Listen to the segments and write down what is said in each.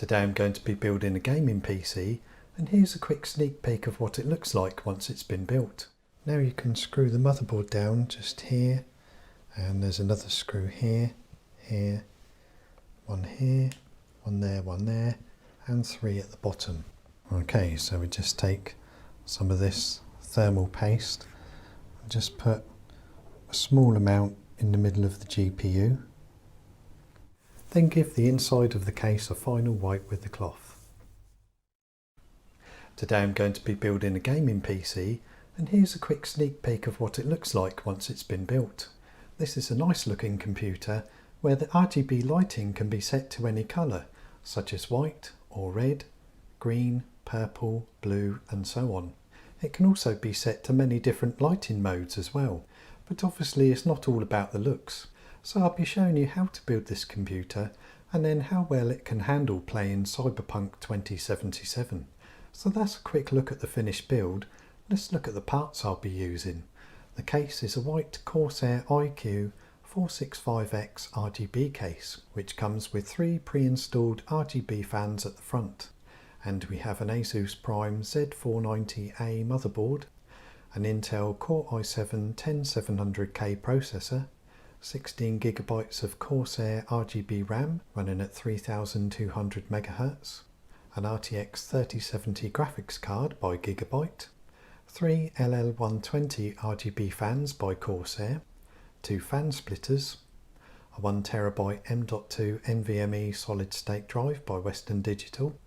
Today I'm going to be building a gaming PC, and here's a quick sneak peek of what it looks like once it's been built. Now you can screw the motherboard down just here, and there's another screw here, one there, and 3 at the bottom. Okay, so we just take some of this thermal paste and just put a small amount in the middle of the GPU. Then give the inside of the case a final wipe with the cloth. Today I'm going to be building a gaming PC, and here's a quick sneak peek of what it looks like once it's been built. This is a nice looking computer where the RGB lighting can be set to any colour, such as white or red, green, purple, blue and so on. It can also be set to many different lighting modes as well, but obviously it's not all about the looks. So I'll be showing you how to build this computer and then how well it can handle playing Cyberpunk 2077. So that's a quick look at the finished build. Let's look at the parts I'll be using. The case is a white Corsair iQ 465X RGB case, which comes with 3 pre-installed RGB fans at the front. And we have an Asus Prime Z490A motherboard, an Intel Core i7-10700K processor, 16GB of Corsair RGB RAM running at 3200 MHz, an RTX 3070 graphics card by Gigabyte, 3 LL120 RGB fans by Corsair, 2 fan splitters, a 1TB M.2 NVMe solid state drive by Western Digital,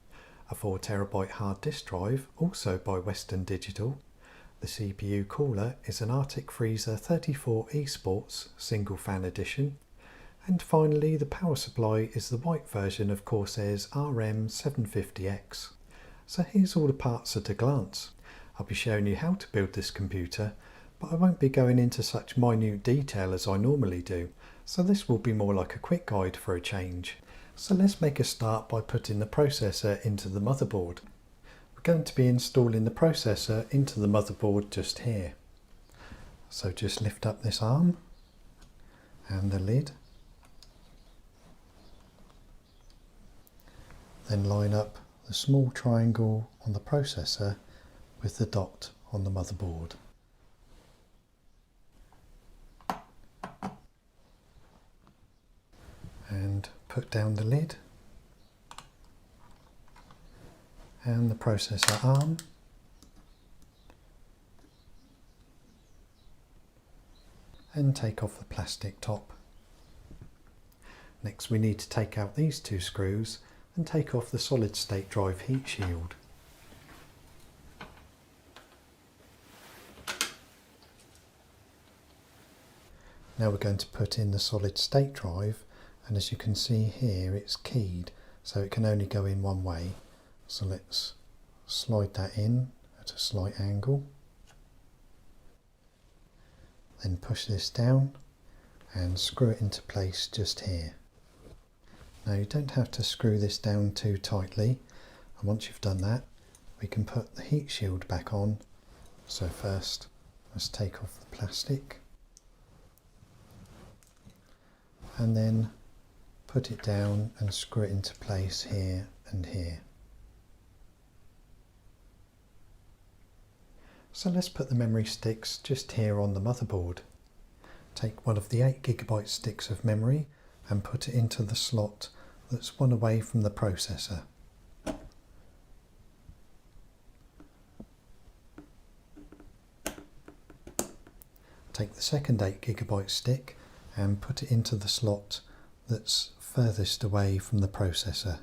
a 4TB hard disk drive also by Western Digital. The CPU cooler is an Arctic Freezer 34 eSports single fan edition, and finally the power supply is the white version of Corsair's RM750X. So here's all the parts at a glance. I'll be showing you how to build this computer, but I won't be going into such minute detail as I normally do, so this will be more like a quick guide for a change. So let's make a start by putting the processor into the motherboard. We're going to be installing the processor into the motherboard just here. So just lift up this arm and the lid, then line up the small triangle on the processor with the dot on the motherboard. And put down the lid and the processor arm, and take off the plastic top. Next we need to take out these 2 screws and take off the solid state drive heat shield. Now we're going to put in the solid state drive, and as you can see here it's keyed, so it can only go in one way. So let's slide that in at a slight angle, then push this down and screw it into place just here. Now you don't have to screw this down too tightly, and once you've done that we can put the heat shield back on. So first let's take off the plastic and then put it down and screw it into place here and here. So let's put the memory sticks just here on the motherboard. Take one of the 8GB sticks of memory and put it into the slot that's one away from the processor. Take the second 8GB stick and put it into the slot that's furthest away from the processor.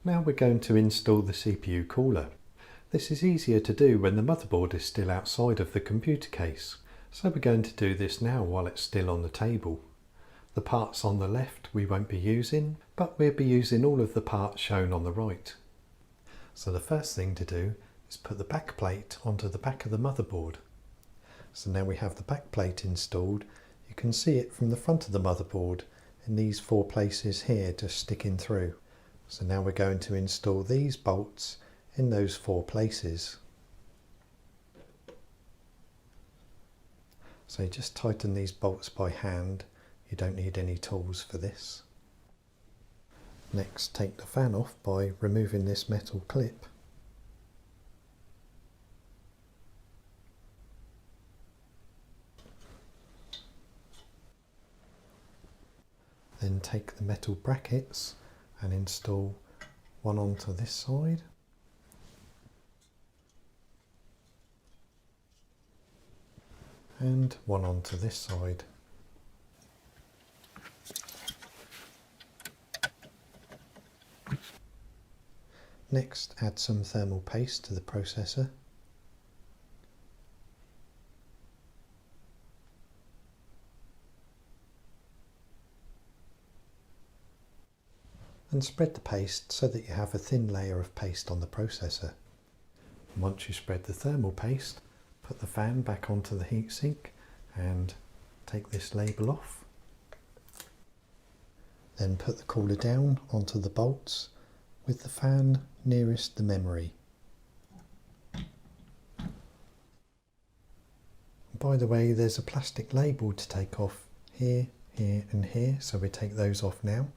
Now we're going to install the CPU cooler. This is easier to do when the motherboard is still outside of the computer case, so we're going to do this now while it's still on the table. The parts on the left we won't be using, but we'll be using all of the parts shown on the right. So the first thing to do is put the back plate onto the back of the motherboard. So now we have the back plate installed. You can see it from the front of the motherboard in these 4 places here just sticking through. So now we're going to install these bolts in those 4 places. So just tighten these bolts by hand. You don't need any tools for this. Next, take the fan off by removing this metal clip. Then take the metal brackets and install one onto this side and one onto this side. Next, add some thermal paste to the processor. And spread the paste so that you have a thin layer of paste on the processor. And once you spread the thermal paste, put the fan back onto the heatsink and take this label off. Then put the cooler down onto the bolts with the fan nearest the memory. By the way, there's a plastic label to take off here, here and here, so we take those off now.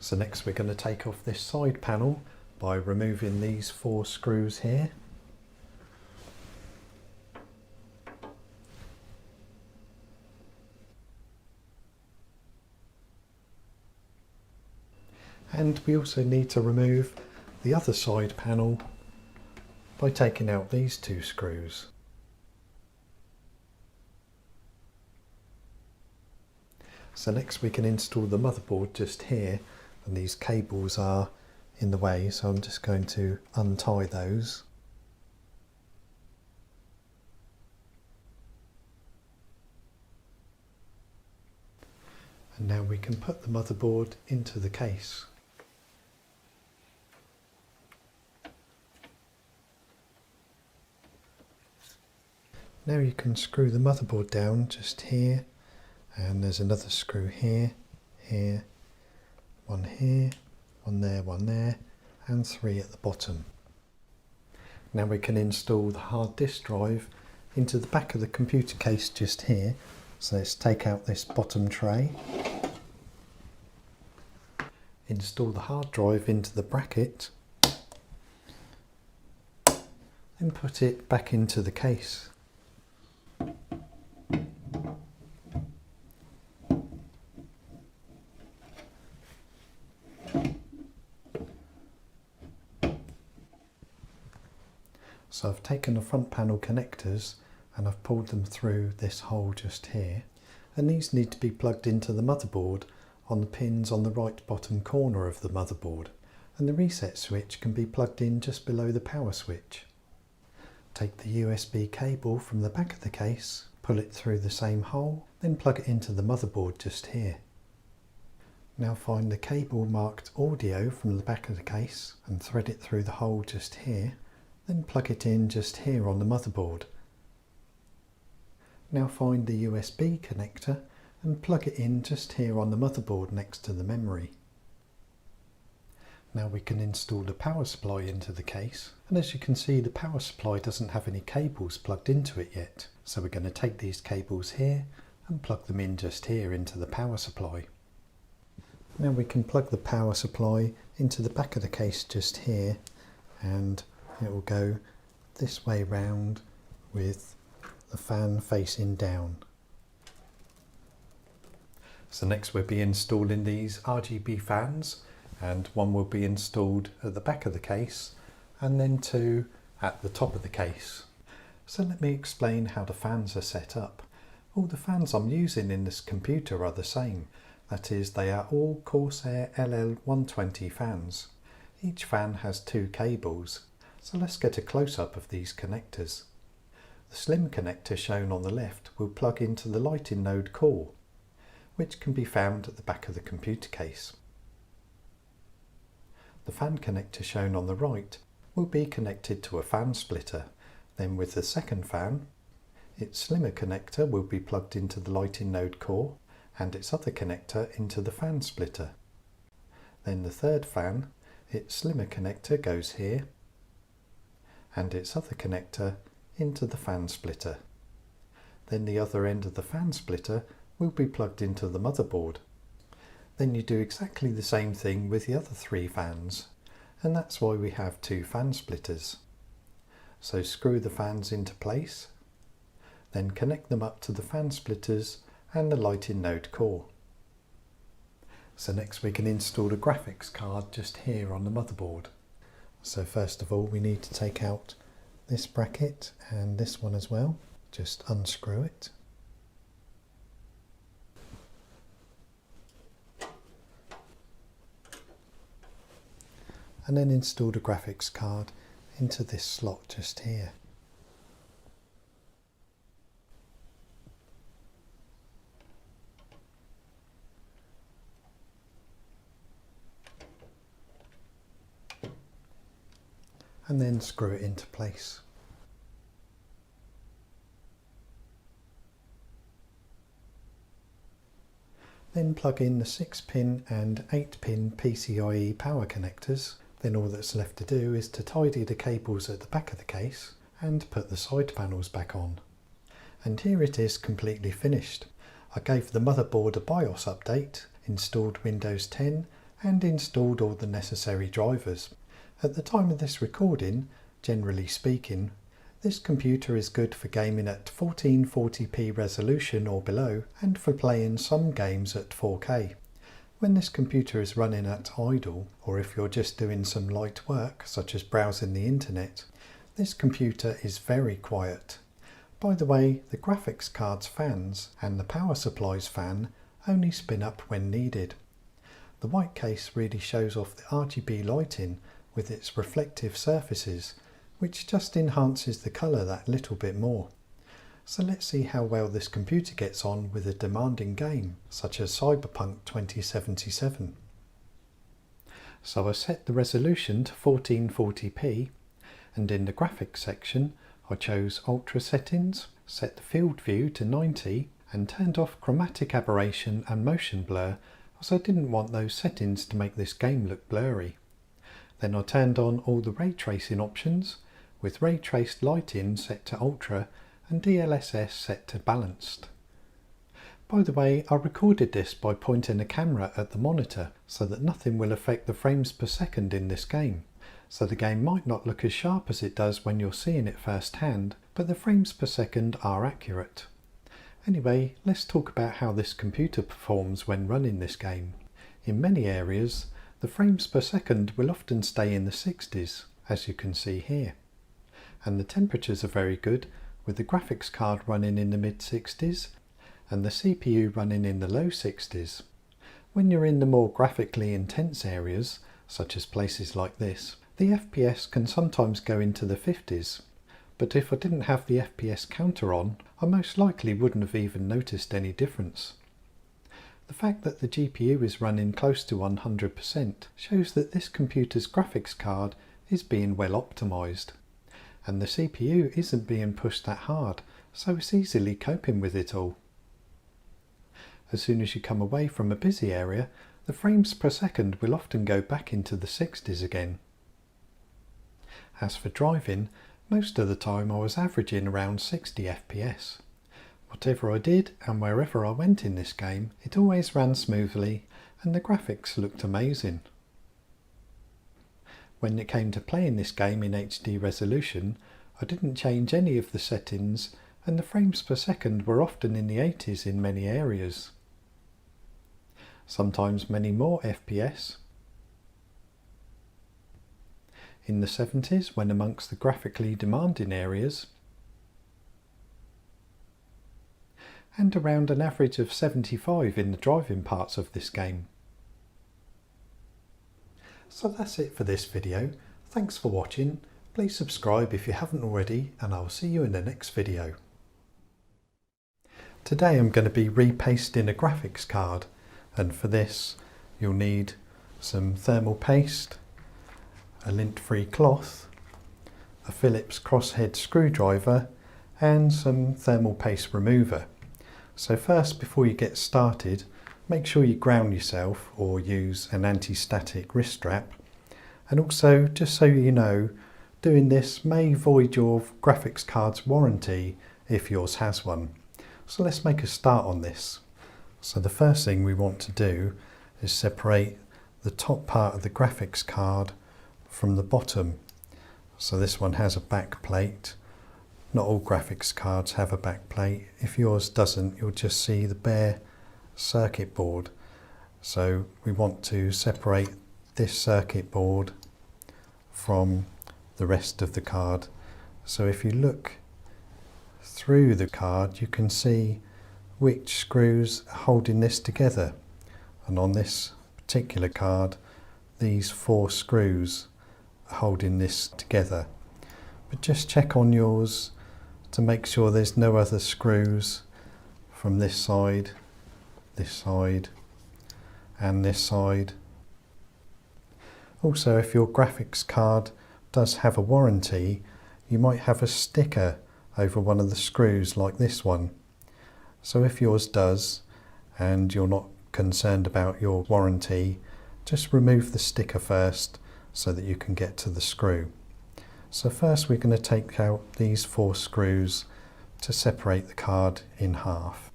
So next we're going to take off this side panel by removing these 4 screws here. And we also need to remove the other side panel by taking out these 2 screws. So next we can install the motherboard just here, and these cables are in the way, so I'm just going to untie those. And now we can put the motherboard into the case. Now you can screw the motherboard down just here, and there's another screw here, here, one there, and 3 at the bottom. Now we can install the hard disk drive into the back of the computer case just here. So let's take out this bottom tray, install the hard drive into the bracket, then put it back into the case. So I've taken the front panel connectors and I've pulled them through this hole just here, and these need to be plugged into the motherboard on the pins on the right bottom corner of the motherboard, and the reset switch can be plugged in just below the power switch. Take the USB cable from the back of the case, pull it through the same hole, then plug it into the motherboard just here. Now find the cable marked audio from the back of the case and thread it through the hole just here. Then plug it in just here on the motherboard. Now find the USB connector and plug it in just here on the motherboard next to the memory. Now we can install the power supply into the case, and as you can see the power supply doesn't have any cables plugged into it yet, so we're going to take these cables here and plug them in just here into the power supply. Now we can plug the power supply into the back of the case just here, and it will go this way round with the fan facing down. So next we'll be installing these RGB fans, and one will be installed at the back of the case and then 2 at the top of the case. So let me explain how the fans are set up. All the fans I'm using in this computer are the same, that is, they are all Corsair LL120 fans. Each fan has 2 cables. So let's get a close-up of these connectors. The slim connector shown on the left will plug into the lighting node core, which can be found at the back of the computer case. The fan connector shown on the right will be connected to a fan splitter. Then with the second fan, its slimmer connector will be plugged into the lighting node core, and its other connector into the fan splitter. Then the third fan, its slimmer connector goes here, and its other connector into the fan splitter. Then the other end of the fan splitter will be plugged into the motherboard. Then you do exactly the same thing with the other 3 fans, and that's why we have 2 fan splitters. So screw the fans into place, then connect them up to the fan splitters and the lighting node core. So next we can install the graphics card just here on the motherboard. So first of all we need to take out this bracket and this one as well. Just unscrew it. And then install the graphics card into this slot just here. And then screw it into place. Then plug in the 6-pin and 8-pin PCIe power connectors. Then all that's left to do is to tidy the cables at the back of the case and put the side panels back on. And here it is completely finished. I gave the motherboard a BIOS update, installed Windows 10 and installed all the necessary drivers. At the time of this recording, generally speaking, this computer is good for gaming at 1440p resolution or below and for playing some games at 4K. When this computer is running at idle, or if you're just doing some light work such as browsing the internet, this computer is very quiet. By the way, the graphics card's fans and the power supply's fan only spin up when needed. The white case really shows off the RGB lighting with its reflective surfaces, which just enhances the colour that little bit more. So let's see how well this computer gets on with a demanding game, such as Cyberpunk 2077. So I set the resolution to 1440p, and in the graphics section I chose Ultra settings, set the field view to 90, and turned off chromatic aberration and motion blur, as I didn't want those settings to make this game look blurry. Then I turned on all the ray tracing options, with ray traced lighting set to Ultra and DLSS set to balanced. By the way, I recorded this by pointing a camera at the monitor so that nothing will affect the frames per second in this game. So the game might not look as sharp as it does when you're seeing it firsthand, but the frames per second are accurate. Anyway, let's talk about how this computer performs when running this game. In many areas, the frames per second will often stay in the 60s, as you can see here. And the temperatures are very good, with the graphics card running in the mid-60s and the CPU running in the low 60s. When you're in the more graphically intense areas, such as places like this, the FPS can sometimes go into the 50s, but if I didn't have the FPS counter on, I most likely wouldn't have even noticed any difference. The fact that the GPU is running close to 100% shows that this computer's graphics card is being well optimized. And the CPU isn't being pushed that hard, so it's easily coping with it all. As soon as you come away from a busy area, the frames per second will often go back into the 60s again. As for driving, most of the time I was averaging around 60 FPS. Whatever I did and wherever I went in this game, it always ran smoothly and the graphics looked amazing. When it came to playing this game in HD resolution, I didn't change any of the settings and the frames per second were often in the 80s in many areas. Sometimes many more FPS. In the 70s when amongst the graphically demanding areas, and around an average of 75 in the driving parts of this game. So that's it for this video. Thanks for watching. Please subscribe if you haven't already, and I'll see you in the next video. Today I'm going to be repasting a graphics card, and for this you'll need some thermal paste, a lint-free cloth, a Phillips crosshead screwdriver and some thermal paste remover. So first, before you get started, make sure you ground yourself or use an anti-static wrist strap. And also, just so you know, doing this may void your graphics card's warranty if yours has one. So let's make a start on this. So the first thing we want to do is separate the top part of the graphics card from the bottom. So this one has a back plate. Not all graphics cards have a back plate. If yours doesn't, you'll just see the bare circuit board. So we want to separate this circuit board from the rest of the card. So if you look through the card, you can see which screws are holding this together. And on this particular card, these 4 screws are holding this together. But just check on yours to make sure there's no other screws from this side, and this side. Also, if your graphics card does have a warranty, you might have a sticker over one of the screws like this one. So if yours does, and you're not concerned about your warranty, just remove the sticker first so that you can get to the screw. So first we're going to take out these 4 screws to separate the card in half.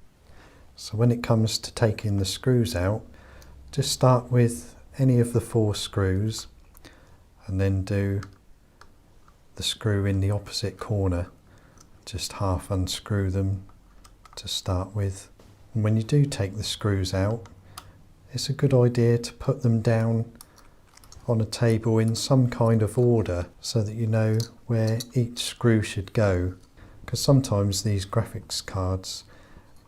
So when it comes to taking the screws out, just start with any of the 4 screws and then do the screw in the opposite corner. Just half unscrew them to start with. And when you do take the screws out, it's a good idea to put them down on a table in some kind of order so that you know where each screw should go, because sometimes these graphics cards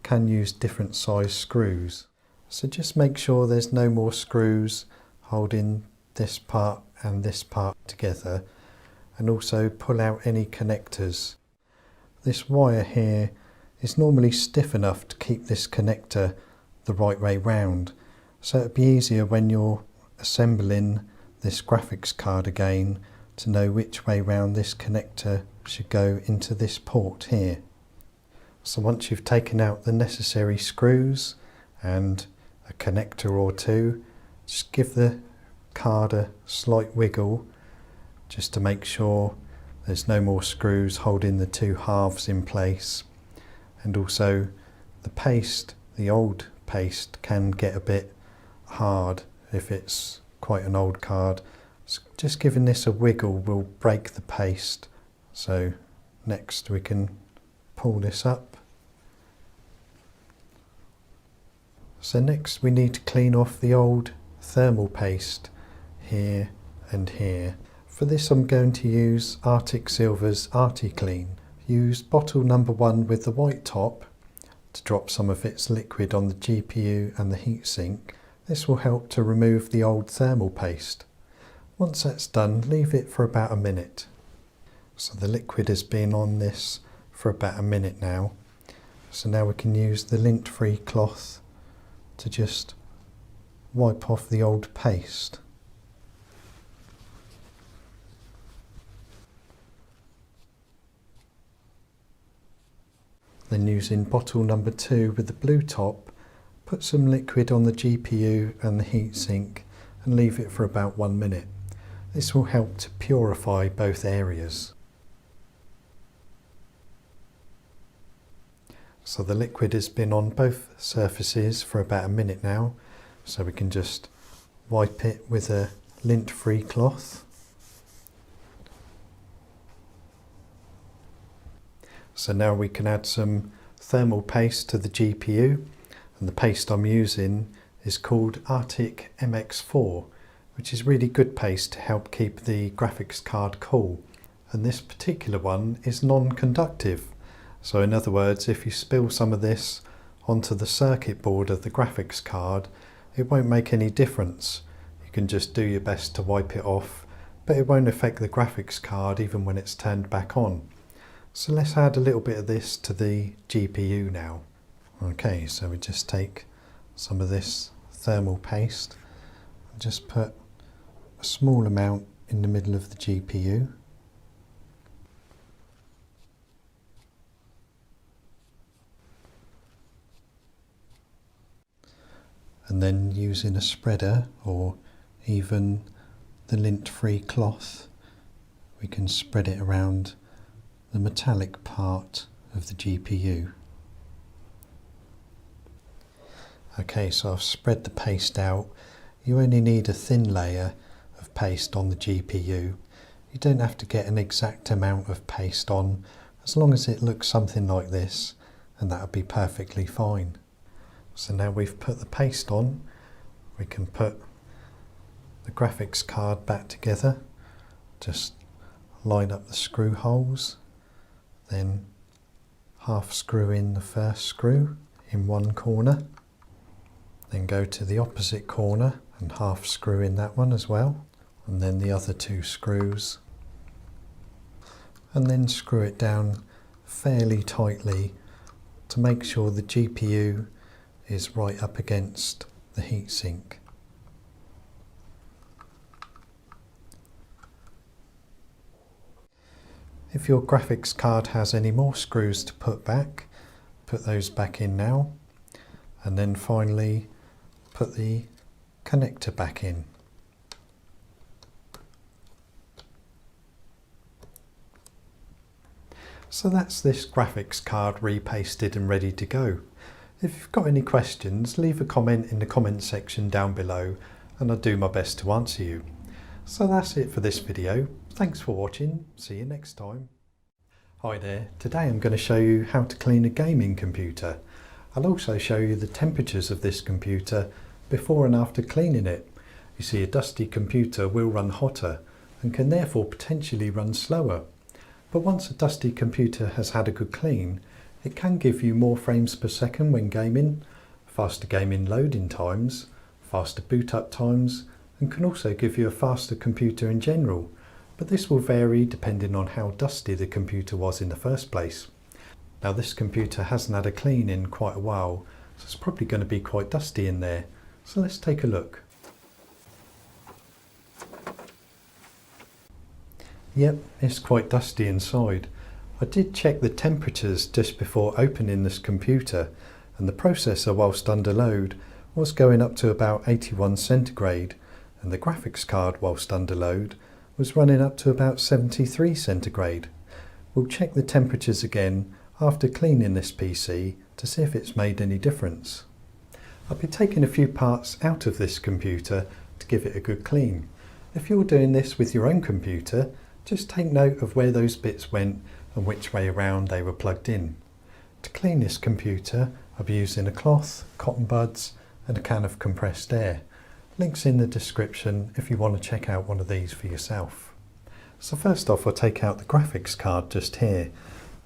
can use different size screws. So just make sure there's no more screws holding this part and this part together, and also pull out any connectors. This wire here is normally stiff enough to keep this connector the right way round, so it'd be easier when you're assembling this graphics card again to know which way round this connector should go into this port here. So once you've taken out the necessary screws and a connector or 2, just give the card a slight wiggle just to make sure there's no more screws holding the 2 halves in place. And also the paste, the old paste, can get a bit hard if it's quite an old card. So just giving this a wiggle will break the paste. So next we can pull this up. So next we need to clean off the old thermal paste here and here. For this I'm going to use Arctic Silver's ArtiClean. Use bottle number 1 with the white top to drop some of its liquid on the GPU and the heatsink. This will help to remove the old thermal paste. Once that's done, leave it for about a minute. So the liquid has been on this for about a minute now. So now we can use the lint-free cloth to just wipe off the old paste. Then using bottle number 2 with the blue top, put some liquid on the GPU and the heatsink and leave it for about 1 minute. This will help to purify both areas. So the liquid has been on both surfaces for about a minute now, so we can just wipe it with a lint-free cloth. So now we can add some thermal paste to the GPU, and the paste I'm using is called Arctic MX4, which is really good paste to help keep the graphics card cool. And this particular one is non-conductive. So in other words, if you spill some of this onto the circuit board of the graphics card, it won't make any difference. You can just do your best to wipe it off, but it won't affect the graphics card even when it's turned back on. So let's add a little bit of this to the GPU now. Okay, so we just take some of this thermal paste and just put a small amount in the middle of the GPU. and then using a spreader or even the lint-free cloth, we can spread it around the metallic part of the GPU. Okay, so I've spread the paste out. You only need a thin layer of paste on the GPU. You don't have to get an exact amount of paste on, as long as it looks something like this, and that'll be perfectly fine. So now we've put the paste on, we can put the graphics card back together. Just line up the screw holes, then half screw in the first screw in one corner, then go to the opposite corner and half screw in that one as well, and then the other two screws, and then screw it down fairly tightly to make sure the GPU is right up against the heatsink. If your graphics card has any more screws to put back, put those back in now, and then finally put the connector back in. So that's this graphics card repasted and ready to go. If you've got any questions, leave a comment in the comment section down below and I'll do my best to answer you. So that's it for this video. Thanks for watching. See you next time. Hi there. Today I'm going to show you how to clean a gaming computer. I'll also show you the temperatures of this computer before and after cleaning it. You see, a dusty computer will run hotter and can therefore potentially run slower. But once a dusty computer has had a good clean, it can give you more frames per second when gaming, faster gaming loading times, faster boot up times, and can also give you a faster computer in general. But this will vary depending on how dusty the computer was in the first place. Now this computer hasn't had a clean in quite a while, so it's probably going to be quite dusty in there. So let's take a look. Yep, it's quite dusty inside. I did check the temperatures just before opening this computer, and the processor, whilst under load, was going up to about 81 centigrade, and the graphics card, whilst under load, was running up to about 73 centigrade. We'll check the temperatures again after cleaning this PC to see if it's made any difference. I'll be taking a few parts out of this computer to give it a good clean. If you're doing this with your own computer, just take note of where those bits went and which way around they were plugged in. To clean this computer, I'll be using a cloth, cotton buds and a can of compressed air. Links in the description if you want to check out one of these for yourself. So first off, I'll take out the graphics card just here,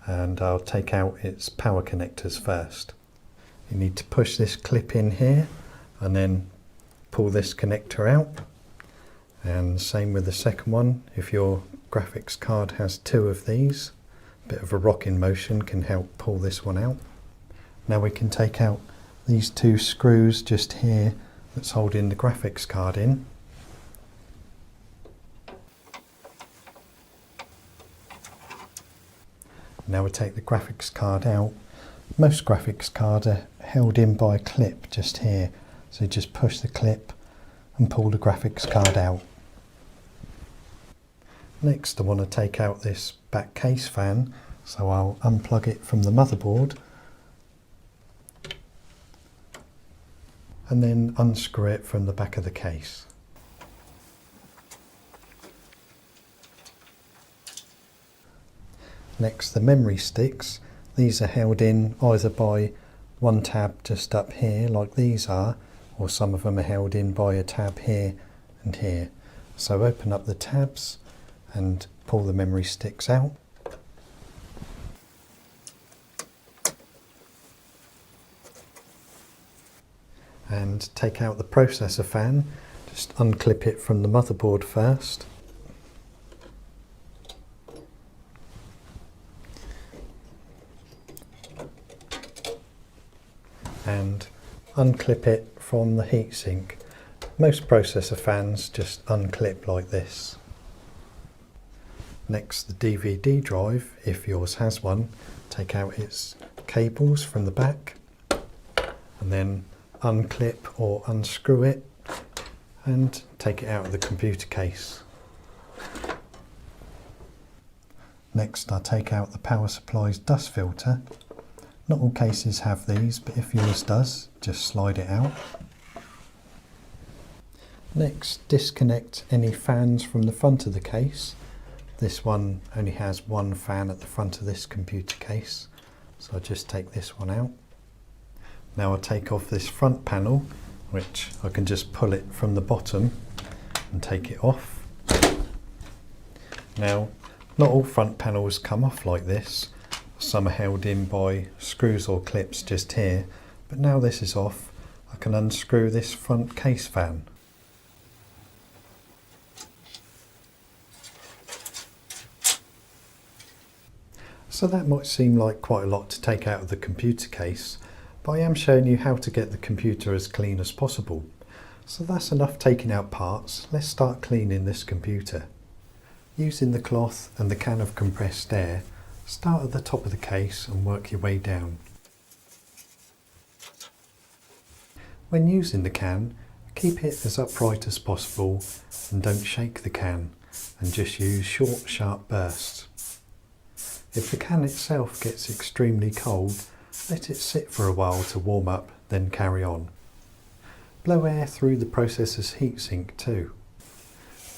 and I'll take out its power connectors first. You need to push this clip in here and then pull this connector out, and same with the second one. If your graphics card has two of these, a bit of a rocking motion can help pull this one out. Now we can take out these two screws just here that's holding the graphics card in. Now we take the graphics card out. Most graphics cards are held in by a clip just here, so just push the clip and pull the graphics card out. Next I want to take out this back case fan, so I'll unplug it from the motherboard and then unscrew it from the back of the case. Next, the memory sticks. These are held in either by one tab just up here like these are, or some of them are held in by a tab here and here. So open up the tabs and pull the memory sticks out. And take out the processor fan. Just unclip it from the motherboard first. And unclip it from the heatsink. Most processor fans just unclip like this. Next, the DVD drive, if yours has one, take out its cables from the back and then unclip or unscrew it and take it out of the computer case. Next, I take out the power supply's dust filter. Not all cases have these, but if yours does, just slide it out. Next, disconnect any fans from the front of the case. This one only has one fan at the front of this computer case, so I just take this one out. Now I'll take off this front panel, which I can just pull it from the bottom and take it off. Now, not all front panels come off like this. Some are held in by screws or clips just here, but now this is off, I can unscrew this front case fan. So that might seem like quite a lot to take out of the computer case, but I am showing you how to get the computer as clean as possible. So that's enough taking out parts. Let's start cleaning this computer. Using the cloth and the can of compressed air, start at the top of the case and work your way down. When using the can, keep it as upright as possible and don't shake the can, and just use short, sharp bursts. If the can itself gets extremely cold, let it sit for a while to warm up, then carry on. Blow air through the processor's heatsink too.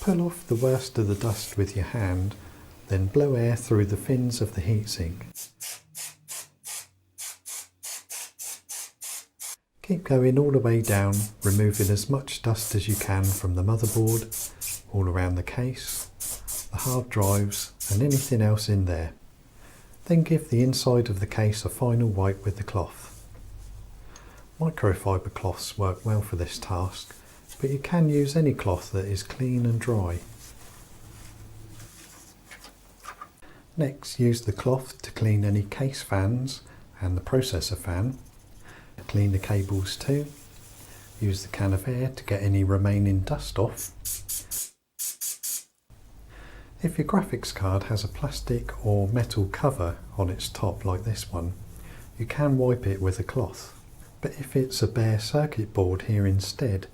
Pull off the worst of the dust with your hand, then blow air through the fins of the heatsink. Keep going all the way down, removing as much dust as you can from the motherboard, all around the case, the hard drives and anything else in there. Then give the inside of the case a final wipe with the cloth. Microfiber cloths work well for this task, but you can use any cloth that is clean and dry. Next, use the cloth to clean any case fans and the processor fan. Clean the cables too. Use the can of air to get any remaining dust off. If your graphics card has a plastic or metal cover on its top like this one, you can wipe it with a cloth. But if it's a bare circuit board here instead,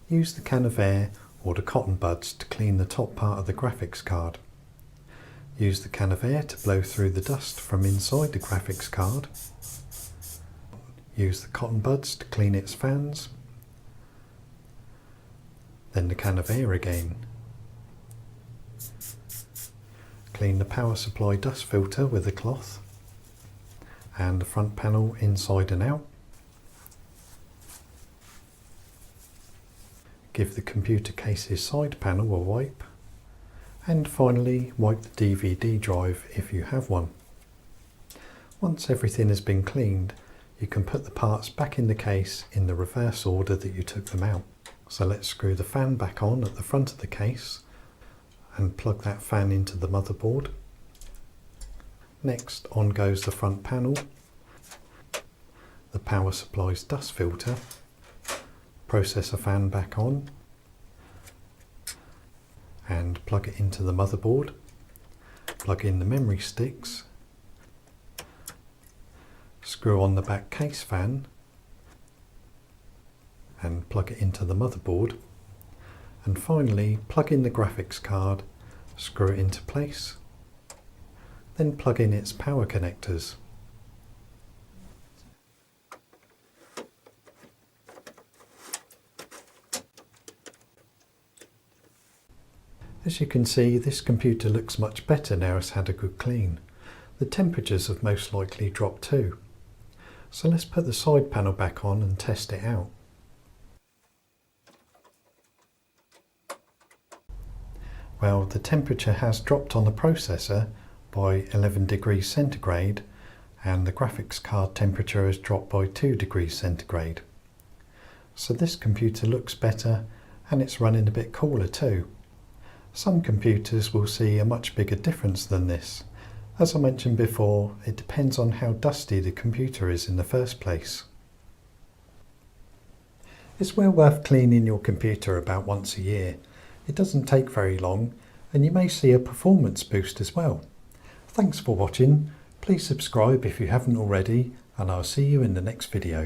use the can of air or the cotton buds to clean the top part of the graphics card. Use the can of air to blow through the dust from inside the graphics card. Use the cotton buds to clean its fans. Then the can of air again. Clean the power supply dust filter with a cloth and the front panel inside and out. Give the computer case's side panel a wipe, and finally wipe the DVD drive if you have one. Once everything has been cleaned, you can put the parts back in the case in the reverse order that you took them out. So let's screw the fan back on at the front of the case and plug that fan into the motherboard. Next, on goes the front panel, the power supply's dust filter, processor fan back on, and plug it into the motherboard. Plug in the memory sticks, screw on the back case fan and plug it into the motherboard, and finally plug in the graphics card, screw it into place, then plug in its power connectors. As you can see, this computer looks much better now it's had a good clean. The temperatures have most likely dropped too. So let's put the side panel back on and test it out. Well, the temperature has dropped on the processor by 11 degrees centigrade, and the graphics card temperature has dropped by 2 degrees centigrade. So this computer looks better and it's running a bit cooler too. Some computers will see a much bigger difference than this. As I mentioned before, it depends on how dusty the computer is in the first place. It's well worth cleaning your computer about once a year. It doesn't take very long, and you may see a performance boost as well. Thanks for watching. Please subscribe if you haven't already, and I'll see you in the next video.